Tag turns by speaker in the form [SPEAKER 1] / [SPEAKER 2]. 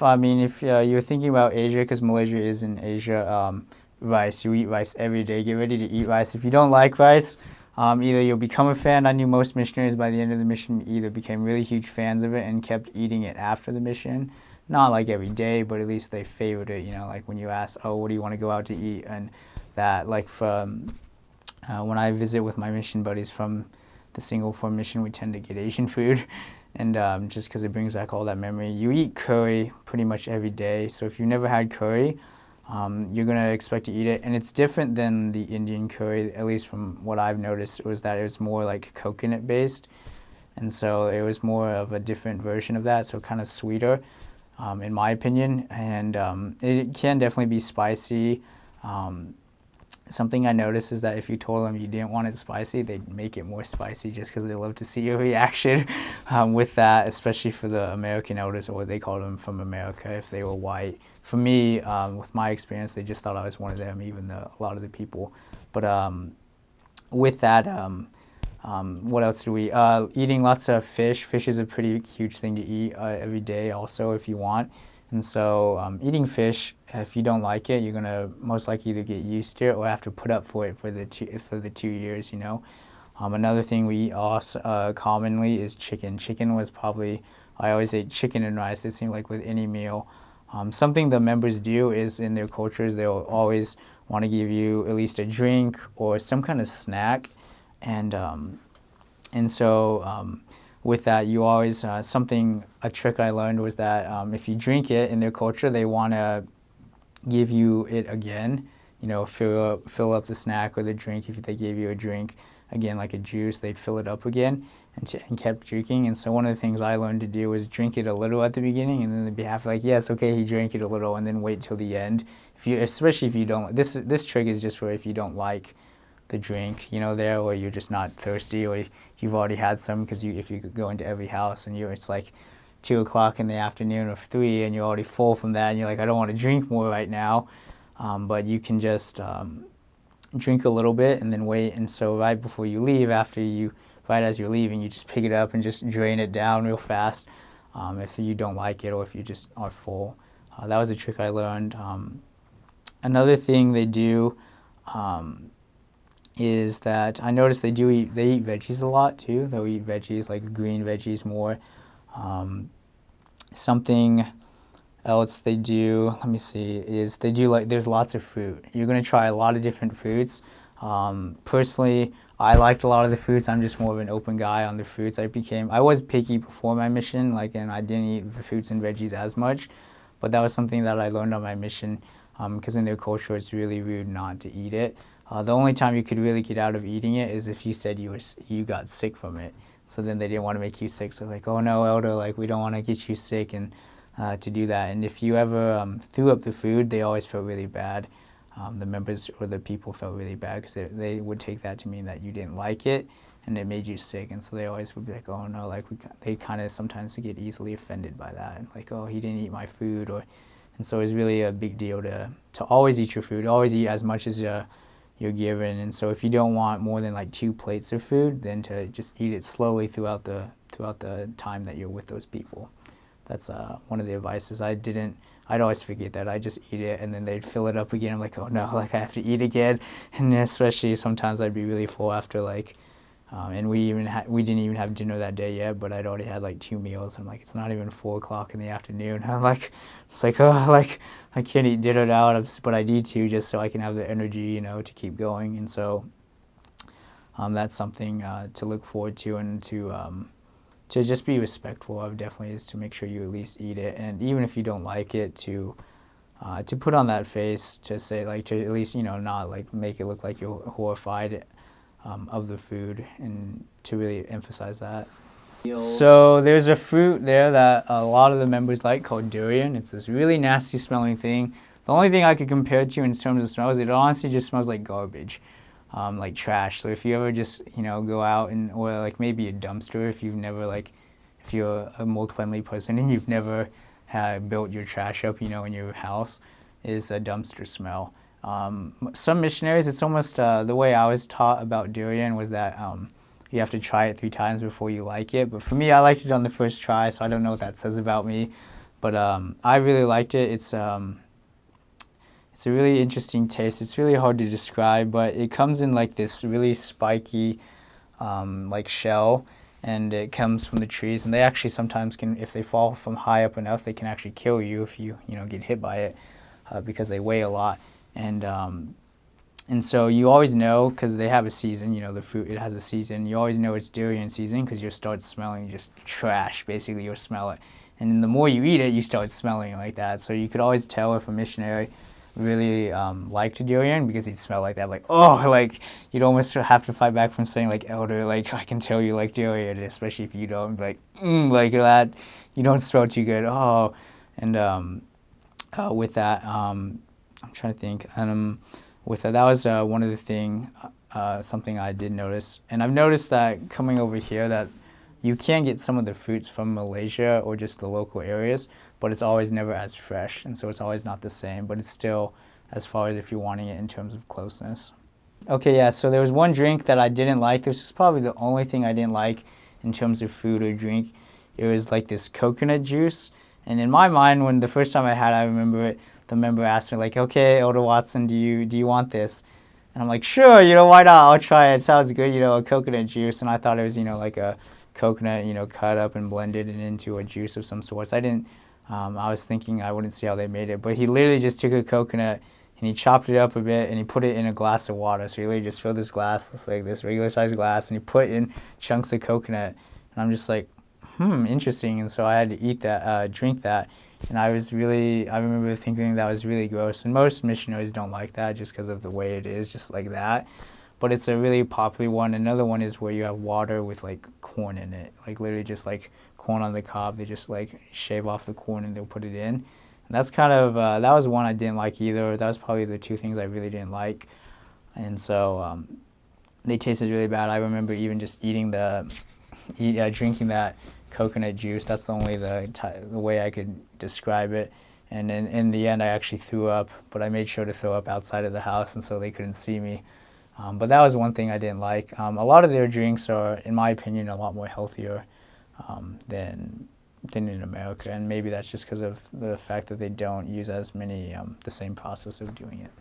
[SPEAKER 1] I mean, if you're thinking about Asia, because Malaysia is in Asia, rice, you eat rice every day. Get ready to eat rice. If you don't like rice, either you'll become a fan. I knew most missionaries by the end of the mission either became really huge fans of it and kept eating it after the mission. Not like every day, but at least they favored it. Like when you ask, oh, what do you want to go out to eat? And that, like, from when I visit with my mission buddies from the Singapore mission, we tend to get Asian food, and just because it brings back all that memory. You eat curry pretty much every day, so if you've never had curry, you're gonna expect to eat it, and it's different than the Indian curry. At least from what I've noticed, was that it was more like coconut based, and so it was more of a different version of that, so kind of sweeter, in my opinion, and it can definitely be spicy. Something I noticed is that if you told them you didn't want it spicy, they'd make it more spicy just because they love to see your reaction with that, especially for the American elders, or what they called them from America if they were white. For me, with my experience, they just thought I was one of them, even though a lot of the people. But with that, what else do we? Eating lots of fish. Fish is a pretty huge thing to eat every day also if you want. And so eating fish, if you don't like it, you're going to most likely either get used to it or have to put up for it for the 2 years, Another thing we eat also, commonly is chicken. Chicken was probably, I always ate chicken and rice, it seemed like, with any meal. Something the members do is in their cultures, they'll always want to give you at least a drink or some kind of snack. And so with that, you always, a trick I learned was that if you drink it in their culture, they want to give you it again, fill up the snack or the drink. If they gave you a drink, again, like a juice, they'd fill it up again and kept drinking. And so one of the things I learned to do was drink it a little at the beginning, and then they'd be half like, yes, okay, he drank it a little, and then wait till the end. Especially if you don't, this trick is just for if you don't like the drink, there, or you're just not thirsty, or you've already had some, because if you could go into every house and it's like 2 o'clock in the afternoon or 3 and you're already full from that and you're like, I don't want to drink more right now, but you can just drink a little bit and then wait, and so right before you leave, right as you're leaving, you just pick it up and just drain it down real fast if you don't like it or if you just are full. That was a trick I learned. Another thing they do is that I noticed they eat veggies a lot too. They'll eat veggies, like green veggies more. Something else they do, let me see, is they do there's lots of fruit. You're going to try a lot of different fruits. Personally, I liked a lot of the fruits. I'm just more of an open guy on the fruits. I was picky before my mission, and I didn't eat the fruits and veggies as much, but that was something that I learned on my mission, because in their culture it's really rude not to eat it. The only time you could really get out of eating it is if you said you got sick from it. So then they didn't want to make you sick. So like, oh no, elder, we don't want to get you sick, and to do that. And if you ever threw up the food, they always felt really bad. The members or the people felt really bad because they would take that to mean that you didn't like it and it made you sick. And so they always would be like, oh no, they kind of sometimes get easily offended by that. Like, oh, he didn't eat my food. And so it's really a big deal to always eat your food, always eat as much as you're given. And so if you don't want more than 2 plates of food, then to just eat it slowly throughout the time that you're with those people. That's one of the advices. I'd always forget that. I just eat it, and then they'd fill it up again. I'm like, oh no, I have to eat again. And especially sometimes I'd be really full after and we didn't even have dinner that day yet, but I'd already had 2 meals. I'm like, it's not even 4 o'clock in the afternoon. I'm like, I can't eat dinner now, but I need to just so I can have the energy, to keep going. And so that's something to look forward to, and to just be respectful of, definitely, is to make sure you at least eat it. And even if you don't like it, to put on that face to say, to at least, not make it look like you're horrified of the food, and to really emphasize that. So there's a fruit there that a lot of the members like called durian. It's this really nasty smelling thing. The only thing I could compare it to in terms of smell is it honestly just smells like garbage, like trash. So if you ever just, go out or maybe a dumpster, if you're a more cleanly person and you've never built your trash up, in your house, is a dumpster smell. Some missionaries, it's almost the way I was taught about durian was that you have to try it 3 times before you like it. But for me, I liked it on the first try, so I don't know what that says about me. But I really liked it. It's a really interesting taste. It's really hard to describe, but it comes in like this really spiky like shell, and it comes from the trees. And they actually sometimes can, if they fall from high up enough, they can actually kill you if you know get hit by it because they weigh a lot. And so you always know because they have a season. You know the fruit it has a season. You always know it's durian season because you'll start smelling just trash. Basically, you'll smell it, and then the more you eat it, you start smelling it like that. So you could always tell if a missionary really liked durian because he'd smell like that, like oh, like you'd almost have to fight back from saying like elder, like I can tell you like durian, especially if you don't like like that, you don't smell too good. Oh, and with that, I'm trying to think, and with that was one of the something I did notice, and I've noticed that coming over here that you can get some of the fruits from Malaysia or just the local areas, but it's always never as fresh, and so it's always not the same, but it's still as far as if you're wanting it in terms of closeness. Okay, yeah, so there was one drink that I didn't like. This is probably the only thing I didn't like in terms of food or drink. It was like this coconut juice, and in my mind, when the first time I had it, I remember it, the member asked me like, okay, Elder Watson, do you want this? And I'm like, sure, why not? I'll try it. It sounds good, a coconut juice. And I thought it was, like a coconut, cut up and blended it into a juice of some sort. So I was thinking I wouldn't see how they made it. But he literally just took a coconut and he chopped it up a bit and he put it in a glass of water. So he literally just filled this glass, it's like this regular sized glass, and he put in chunks of coconut. And I'm just like, interesting. And so I had to eat that, drink that. And I remember thinking that was really gross. And most missionaries don't like that just because of the way it is, just like that. But it's a really popular one. Another one is where you have water with like corn in it, like literally just like corn on the cob. They just like shave off the corn and they'll put it in. And that's kind of, that was one I didn't like either. That was probably the two things I really didn't like. And so they tasted really bad. I remember even just drinking that coconut juice. That's only the way I could describe it. And in the end, I actually threw up, but I made sure to throw up outside of the house, and so they couldn't see me. But that was one thing I didn't like. A lot of their drinks are, in my opinion, a lot more healthier than in America, and maybe that's just because of the fact that they don't use as many the same process of doing it.